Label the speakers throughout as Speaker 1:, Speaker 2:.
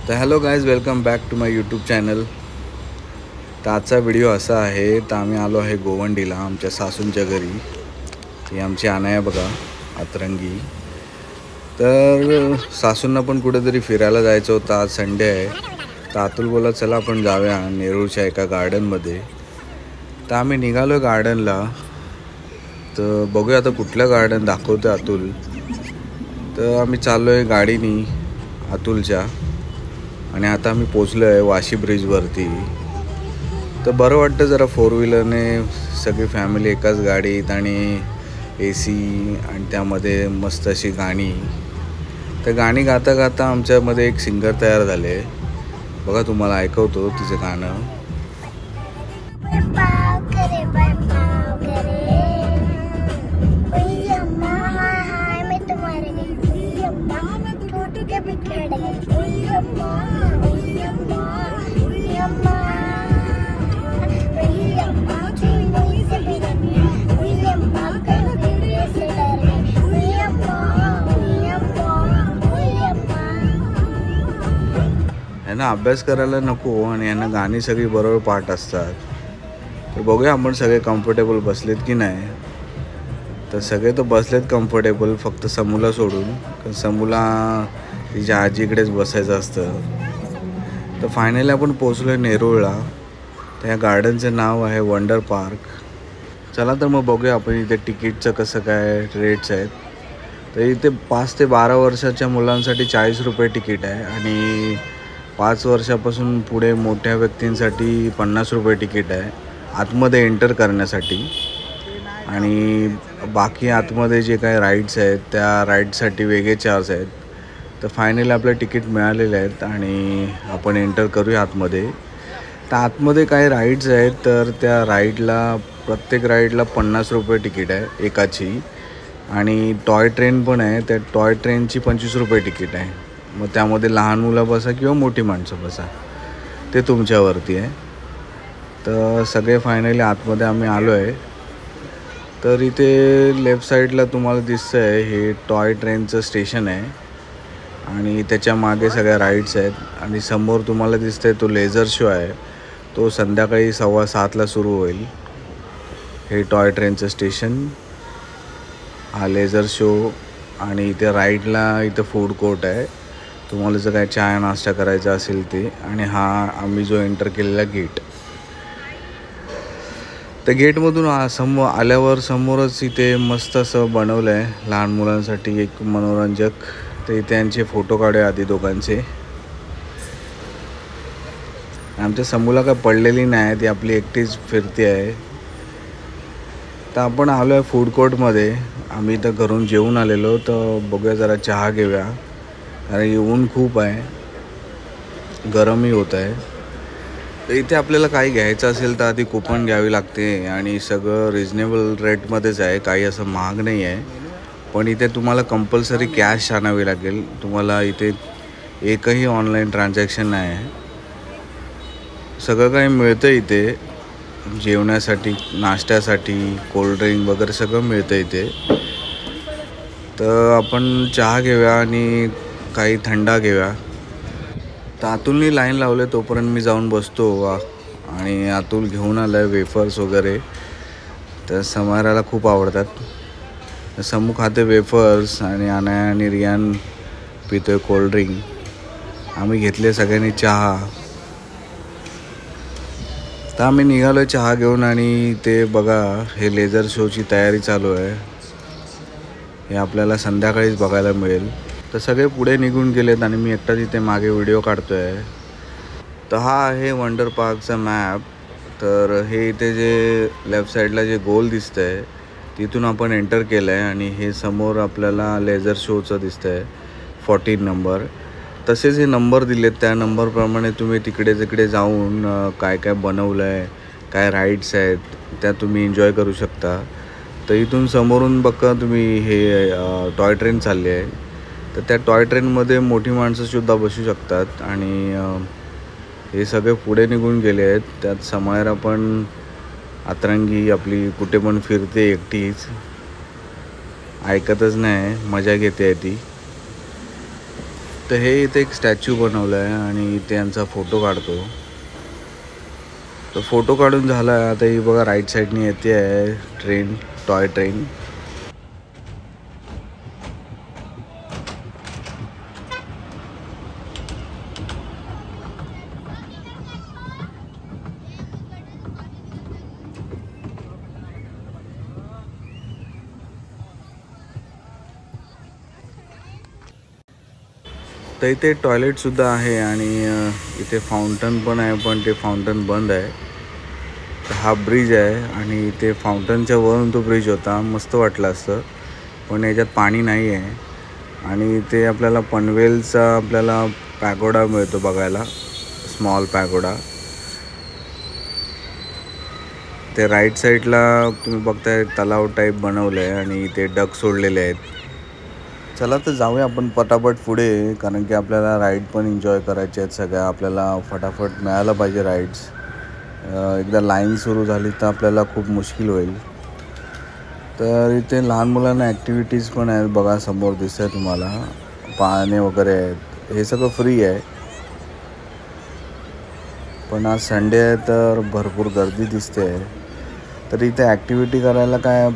Speaker 1: तर hello guys, welcome back to my YouTube channel. तर आजचा व्हिडिओ असा आहे, तर आम्ही आलो आहे गोवंडीला आमच्या सासूंच्या घरी. ही आमची अनाया बघा, अतरंगी. तर सासूंना पण कुठेतरी फिरायला जायचं होतं. आज संडे आहे, तर अतुल बोला चला आपण जाऊया नेरूळच्या एका गार्डनमध्ये. तर आम्ही निघालो आहे गार्डनला. तर बघूया आता कुठलं गार्डन दाखवतो अतुल. तर आम्ही चाललो आहे गाडीनी अतुलच्या, आणि आता आम्ही पोचलो आहे वाशी ब्रिजवरती. तर बरं वाटतं जरा फोर व्हीलरने सगळी फॅमिली एकाच गाडीत, आणि AC, आणि त्यामध्ये मस्त अशी गाणी. तर गाणी गाता गाता आमच्यामध्ये एक सिंगर तयार झाले बघा, तुम्हाला ऐकवतो तिचं गाणं. यांना अभ्यास करायला नको, आणि यांना गाणी सगळी बरोबर पाठ असतात. तर बघूया आपण सगळे कम्फर्टेबल बसलेत की नाही. तर सगळे तर बसलेत कम्फर्टेबल, फक्त समूला सोडून, कारण समूला तिच्या आजीकडेच बसायचं असतं. तर फायनली आपण पोचलो आहे नेरूळला. तर या गार्डनचं नाव आहे वंडर पार्क. चला तर मग बघूया आपण इथे तिकीटचं कसं काय रेट्स आहेत. तर इथे 5 ते 12 वर्षाच्या मुलांसाठी 40 रुपये तिकीट आहे, आणि 5 वर्षापासून पुढे मोठ्या व्यक्तींसाठी 50 रुपये तिकीट आहे आतमध्ये एंटर करण्यासाठी. आणि बाकी आतमध्ये जे काही राईड्स आहेत त्या राईडसाठी वेगळे चार्ज आहेत. तर फायनली आपलं तिकीट मिळालेले आहेत, आणि आपण एंटर करूया आतमध्ये. तर आतमध्ये काही राईड्स आहेत, तर त्या राईडला प्रत्येक राईडला 50 रुपये तिकीट आहे एकाची. आणि टॉय ट्रेन पण आहे, त्या टॉय ट्रेनची 25 रुपये तिकीट आहे. मग त्यामध्ये लहान मुलं बसा किंवा मोठी माणसं बसा, ते तुमच्यावरती आहे. तर सगळे फायनली आतमध्ये आम्ही आलो आहे. तर इथे लेफ्ट साईडला तुम्हाला दिसतं आहे हे टॉय ट्रेनचं स्टेशन आहे, आणि त्याच्या मागे सगळ्या राईड्स आहेत. आणि समोर तुम्हाला दिसतं आहे तो लेझर शो आहे, तो संध्याकाळी 7:15ला सुरू होईल. हे टॉय ट्रेनचं स्टेशन, हा लेझर शो, आणि इथे राईडला इथं फूड कोर्ट आहे, तुम्हाला जर काय चहा नाश्ता करायचा असेल ते. आणि हा आम्ही जो एंटर केलेला गेट. तर गेटमधून आल्यावर समोरच इथे मस्त असं बनवलं आहे लहान मुलांसाठी एक मनोरंजक. तर इथे यांचे फोटो काढूया आधी दोघांचे. आमच्या समूला काय पडलेली नाही, ती आपली एकटीच फिरते आहे. तर आपण आलो आहे फूड कोर्टमध्ये. आम्ही तर घरून जेवून आलेलो, तर बघूया जरा चहा घेऊया, कारण ऊन खूप आहे, गरमही होत आहे. तर इथे आपल्याला काही घ्यायचं असेल तर आधी कुपन घ्यावी लागते, आणि सगळं रिजनेबल रेटमध्येच आहे, काही असं महाग नाही आहे. पण इथे तुम्हाला कंपल्सरी कॅश आणावी लागेल. तुम्हाला इथे एकही ऑनलाईन ट्रान्झॅक्शन नाही आहे. सगळं काही मिळतं इथे, जेवण्यासाठी, नाश्त्यासाठी, कोल्ड्रिंक वगैरे सगळं मिळतं इथे. तर आपण चहा घेऊया आणि काही थंडा घेऊया. तर अतुलनी लाईन लावले, तोपर्यंत मी जाऊन बसतो. आणि अतुल घेऊन आलं आहे वेफर्स वगैरे. तर समाराला खूप आवडतात. समू खाते वेफर्स, आणि अनाया आणि रियान पितो आहे कोल्ड्रिंक. आम्ही घेतले सगळ्यांनी चहा. तर आम्ही निघालो आहे चहा घेऊन, आणि ते बघा हे लेझर शोची तयारी चालू आहे. हे आपल्याला संध्याकाळीच बघायला मिळेल. तर सगळे पुढे निघून गेलेत, आणि मी एकटाच इथे मागे व्हिडिओ काढतो आहे. तर हा आहे वंडर पार्कचा मॅप. तर हे इथे जे लेफ्ट साईडला जे गोल दिसतं आहे तिथून आपण एंटर केलं आहे, आणि हे समोर आपल्याला लेझर शोचं दिसतं आहे 14 नंबर. तसेच हे नंबर दिलेत, त्या नंबरप्रमाणे तुम्ही तिकडे जाऊन काय काय बनवलं आहे, काय राईड्स आहेत, त्या तुम्ही एन्जॉय करू शकता. तर इथून समोरून बघा तुम्ही हे टॉय ट्रेन चालली आहे. तर त्या टॉय ट्रेनमध्ये मोठी माणसंसुद्धा बसू शकतात. आणि हे सगळे पुढे निघून गेले आहेत. त्यात समायरा पण अतरंगी आपली कुठे पण फिरते एकटीच, ऐकतच नाही, मजा घेते आहे ती. तर हे इथे एक स्टॅच्यू बनवलं आहे आणि इथे यांचा फोटो काढतो. तर फोटो काढून झाला. आता ही बघा राईट साईडनी येते आहे ट्रेन, टॉय ट्रेन. तर इथे टॉयलेटसुद्धा आहे आणि इथे फाउंटन पण आहे, पण ते फाउंटन बंद आहे. तर हा ब्रिज आहे आणि इथे फाउंटनच्या वरून तो ब्रिज होता. मस्त वाटलं असतं, पण याच्यात पाणी नाही आहे. आणि इथे आपल्याला पनवेलचा आपल्याला पॅगोडा मिळतो बघायला, स्मॉल पॅगोडा. ते राईट साईडला तुम्ही बघताय तलाव टाईप बनवलं आहे आणि इथे डक सोडलेले आहेत. चला तर जाऊया आपण पटापट पुढे, कारण की आपल्याला राईड पण एन्जॉय करायचे आहेत सगळ्या. आपल्याला फटाफट मिळायला पाहिजे राईड्स. एकदा लाईन सुरू झाली तर आपल्याला खूप मुश्किल होईल. तर इथे लहान मुलांना ॲक्टिव्हिटीज पण आहेत बघा, समोर दिसत आहे तुम्हाला. पाळणे वगैरे आहेत, हे सगळं फ्री आहे. पण आज संडे आहे तर भरपूर गर्दी दिसते आहे. तर इथे ॲक्टिव्हिटी करायला काय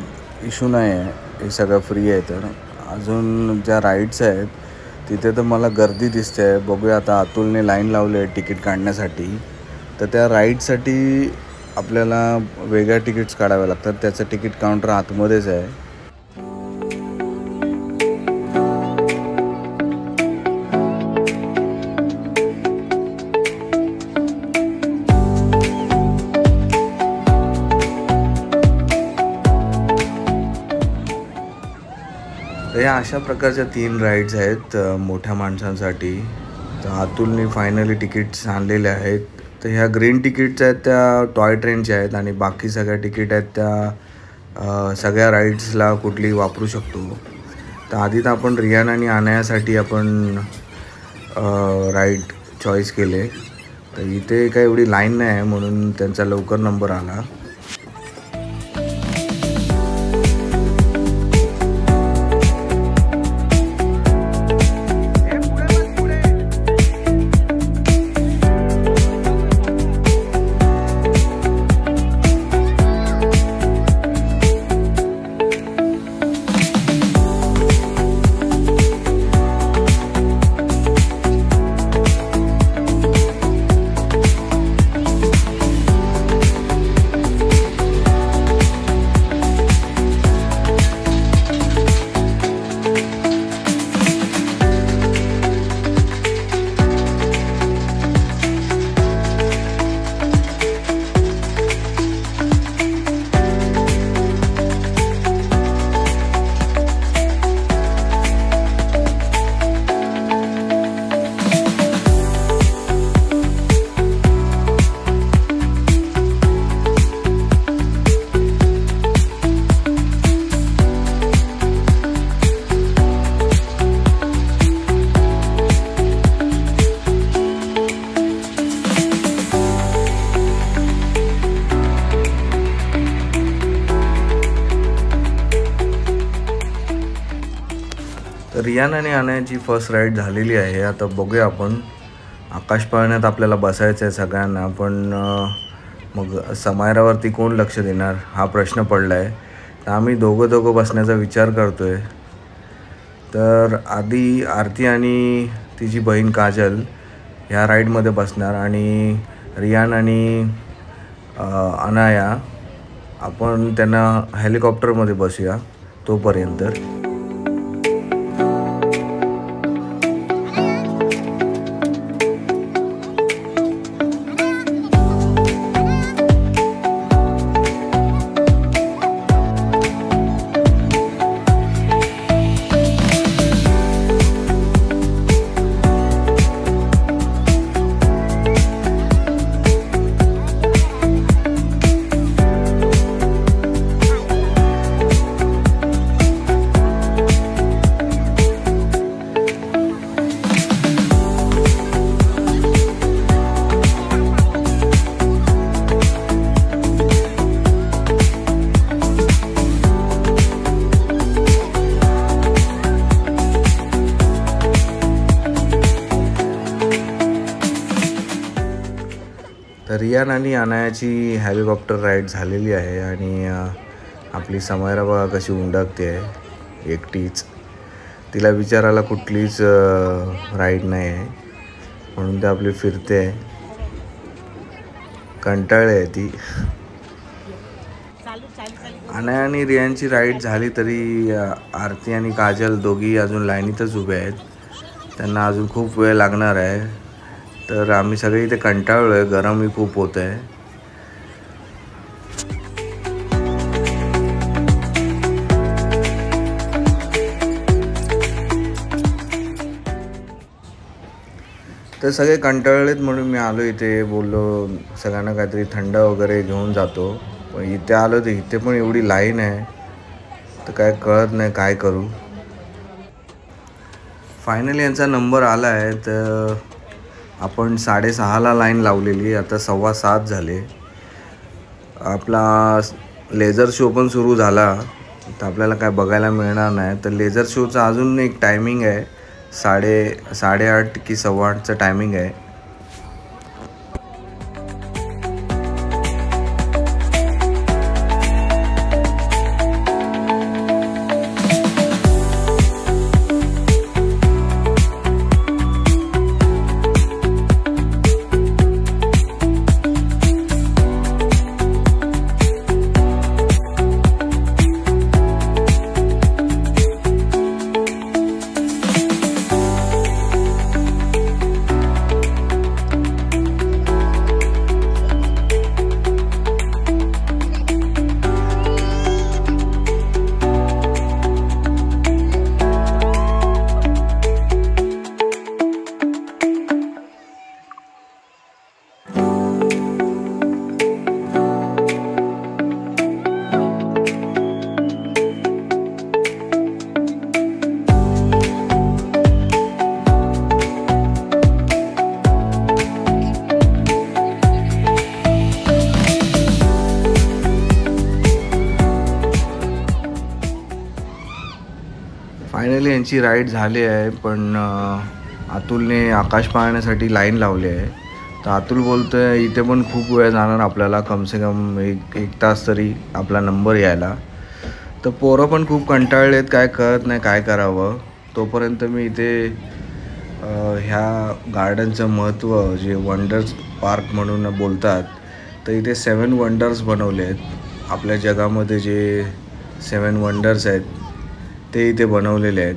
Speaker 1: इश्यू नाही आहे, हे सगळं फ्री आहे. तर अजून ज्या राईड्स आहेत तिथे तर मला गर्दी दिसते आहे. बघूया आता, अतुलने लाईन लावली आहे तिकीट काढण्यासाठी. तर त्या राईडसाठी आपल्याला वेगळ्या तिकीट्स काढाव्या लागतात. त्याचं तिकीट काउंटर आतमध्येच आहे. तर या अशा प्रकारच्या 3 राईड्स आहेत मोठ्या माणसांसाठी. तर अतुलने फायनली तिकीट्स आणलेले आहेत. तर ह्या ग्रीन तिकीट्स आहेत त्या टॉय ट्रेनच्या आहेत आणि बाकी सगळ्या तिकीट आहेत त्या सगळ्या राईड्सला कुठली वापरू शकतो. तर आधी तर आपण रियान आणि आनयासाठी आपण राईड चॉईस केले. तर इथे काही एवढी लाईन नाही आहे म्हणून त्यांचा लवकर नंबर आला. रियान आणि आनयाची फर्स्ट राईड झालेली आहे. आता बघूया आपण, आकाश पाळण्यात आपल्याला बसायचं आहे सगळ्यांना. पण मग समायरावरती कोण लक्ष देणार हा प्रश्न पडला आहे. तर आम्ही दोघं बसण्याचा विचार करतो आहे. तर आधी आरती आणि तिची बहीण काजल ह्या राईडमध्ये बसणार आणि रियान आणि अनाया आपण त्यांना हेलिकॉप्टरमध्ये बसूया तोपर्यंत. तर रियान आणि अनायाची हेलिकॉप्टर राईड झालेली आहे आणि आपली समायरा बघा कशी उंडाकते आहे एकटीच. तिला विचारायला कुठलीच राईड नाही आहे म्हणून ते आपली फिरते आहे. कंटाळली आहे ती. अनाया आणि रियानची राईड झाली तरी आरती आणि काजल दोघी अजून लाईनीतच उभे आहेत. त्यांना अजून खूप वेळ लागणार आहे. तर आम्ही सगळे इथे कंटाळलो आहे. गरमही खूप होत आहे. तर सगळे कंटाळलेत म्हणून मी आलो इथे. बोललो सगळ्यांना काहीतरी थंड वगैरे घेऊन जातो. पण इथे आलो तर इथे पण एवढी लाईन आहे तर काय कळत नाही काय करू. फायनली यांचा नंबर आला आहे. तर आपण 6:30ला लाईन लावलेली, आता 7:15 झाले. आपला लेझर शो पण सुरू झाला तर आपल्याला काय बघायला मिळणार नाही. तर लेझर शोचा अजून एक टायमिंग आहे, 8:30 की 8:15चं टायमिंग आहे. फायनली यांची राईड झाली आहे. पण अतुलने आकाश पाहण्यासाठी लाईन लावली आहे. तर अतुल बोलतो आहे इथे पण खूप वेळ जाणार आपल्याला, कमसे कम एक तास तरी आपला नंबर यायला. तर पोरं पण खूप कंटाळलेत, काय कळत नाही काय करावं. तोपर्यंत मी इथे ह्या गार्डनचं महत्त्व जे वंडर्स पार्क म्हणून बोलतात, तर इथे 7 वंडर्स बनवले आहेत. आपल्या जगामध्ये जे 7 वंडर्स आहेत ते इथे बनवलेले आहेत.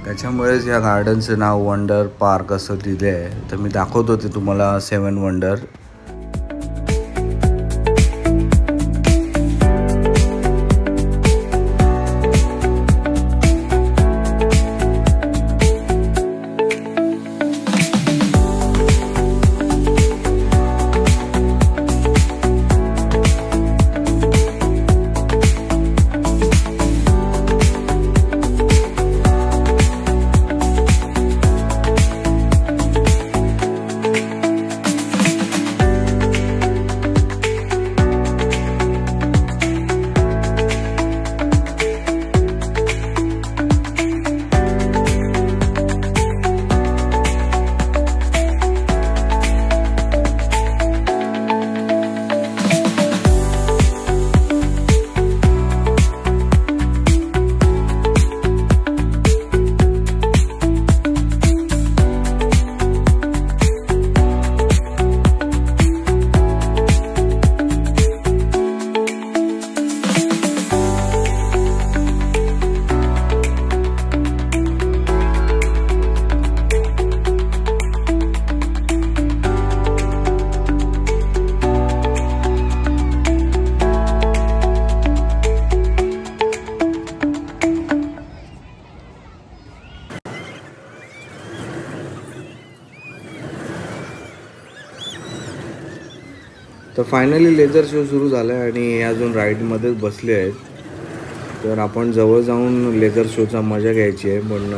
Speaker 1: त्याच्यामुळेच या गार्डनचं नाव वंडर पार्क असं दिले आहे. तर मी दाखवतो ते तुम्हाला 7 वंडर. तर फायनली लेझर शो सुरू झाला आहे आणि हे अजून राईडमध्येच बसले आहेत. तर आपण जवळ जाऊन लेझर शोचा मजा घ्यायची आहे. पण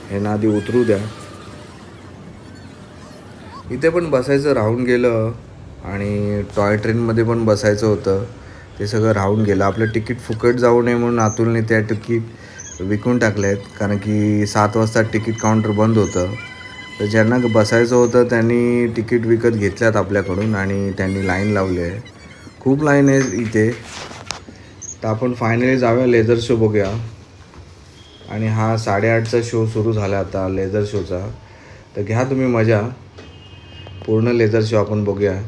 Speaker 1: ह्यांना आधी उतरू द्या. इथे पण बसायचं राहून गेलं आणि टॉय ट्रेनमध्ये पण बसायचं होतं, ते सगळं राहून गेलं. आपलं तिकीट फुकट जाऊ नये म्हणून अतुलने त्या तिकीट विकून टाकले आहेत, कारण की 7 वाजता तिकीट काउंटर बंद होतं. तर ज्यांना बसायचं होतं त्यांनी तिकीट विकत घेतल्यात आपल्याकडून आणि त्यांनी लाईन लावली आहे. खूप लाईन आहे इथे. तर आपण फायनली जाऊया, लेझर शो बघूया. आणि हा 8:30चा शो सुरू झाला आता लेझर शोचा. तर घ्या तुम्ही मजा, पूर्ण लेझर शो आपण बघूया.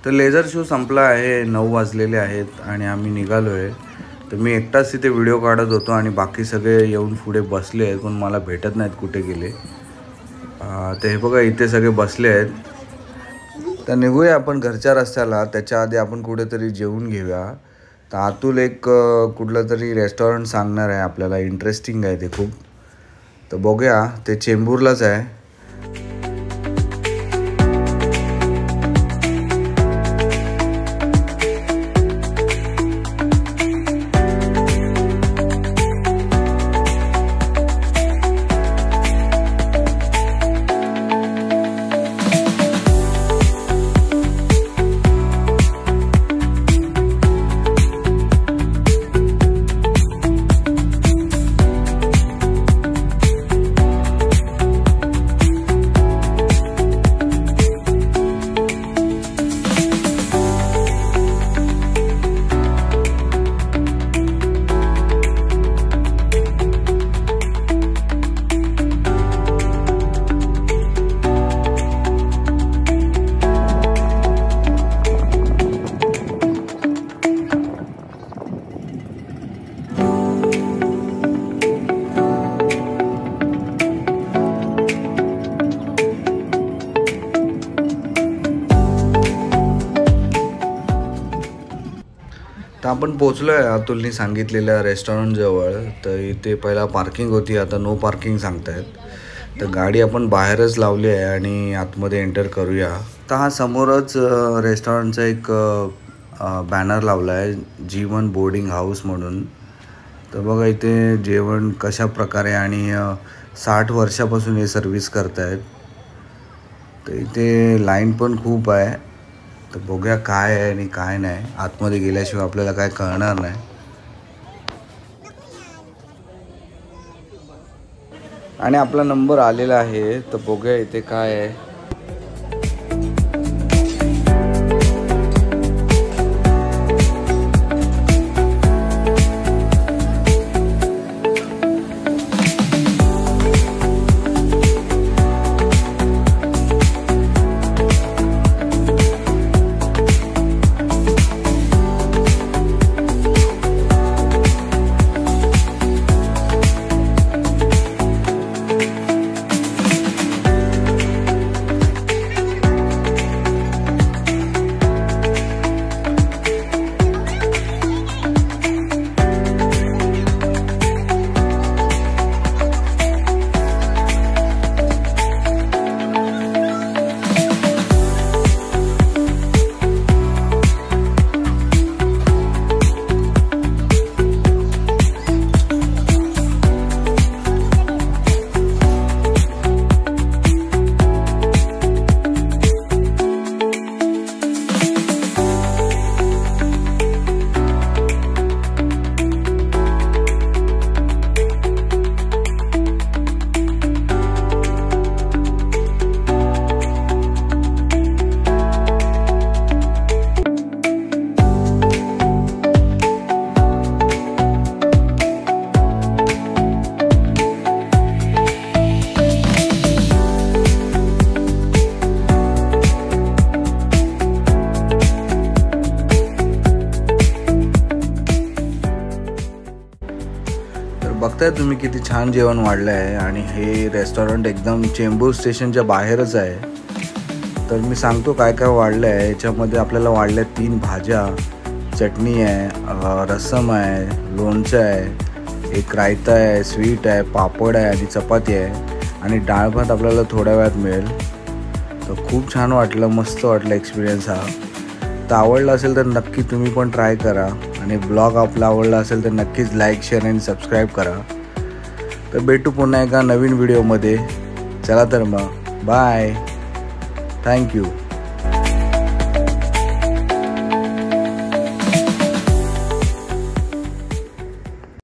Speaker 1: तर लेझर शो संपला आहे, 9 वाजलेले आहेत आणि आम्ही निघालो आहे. तर मी एकटाच तिथे व्हिडिओ काढत होतो आणि बाकी सगळे येऊन पुढे बसले आहेत, पण मला भेटत नाहीत कुठे गेले. तर हे बघा इथे सगळे बसले आहेत. तर निघूया आपण घरच्या रस्त्याला. त्याच्या आधी आपण कुठेतरी जेवून घेऊया. तर अतुल एक कुठलं तरी रेस्टॉरंट सांगणार आहे आपल्याला, इंटरेस्टिंग आहे ते खूप. तर बघूया, ते चेंबूरलाच आहे. तर आपण पोचलो आहे अतुलनी सांगितलेल्या रेस्टॉरंटजवळ. तर इथे पहिला पार्किंग होती, आता नो पार्किंग सांगतायत. तर गाडी आपण बाहेरच लावली आहे आणि आतमध्ये एंटर करूया. तर हा समोरच रेस्टॉरंटचा एक बॅनर लावला आहे, जीवन बोर्डिंग हाऊस म्हणून. तर बघा इथे जेवण कशा प्रकारे आणि 60 वर्षापासून हे सर्व्हिस करतायत. तर इथे लाईन पण खूप आहे. तर बघूया काय आहे आणि काय नाही. आतमध्ये गेल्याशिवाय आपल्याला काय कळणार नाही. आणि आपला नंबर आलेला आहे. तर बघूया इथे काय आहे. बघताय तुम्ही किती छान जेवण वाढलं आहे. आणि हे रेस्टॉरंट एकदम चेंबूर स्टेशनच्या बाहेरच आहे. तर मी सांगतो काय काय वाढलं आहे. याच्यामध्ये आपल्याला वाढल्या 3 भाज्या, चटणी आहे, रस्सम आहे, लोणचं आहे, एक रायता आहे, स्वीट आहे, पापड आहे आणि चपाती आहे. आणि डाळ भात आपल्याला थोड्या वेळात मिळेल. तर खूप छान वाटलं, मस्त वाटलं एक्सपिरियन्स हा. तर आवडला असेल तर नक्की तुम्ही पण ट्राय करा. आणि ब्लॉग आपला आवडला असेल तर नक्कीच लाईक, शेअर आणि सबस्क्राईब करा. तर भेटू पुन्हा एका नवीन व्हिडिओमध्ये. चला तर मग बाय. थँक्यू.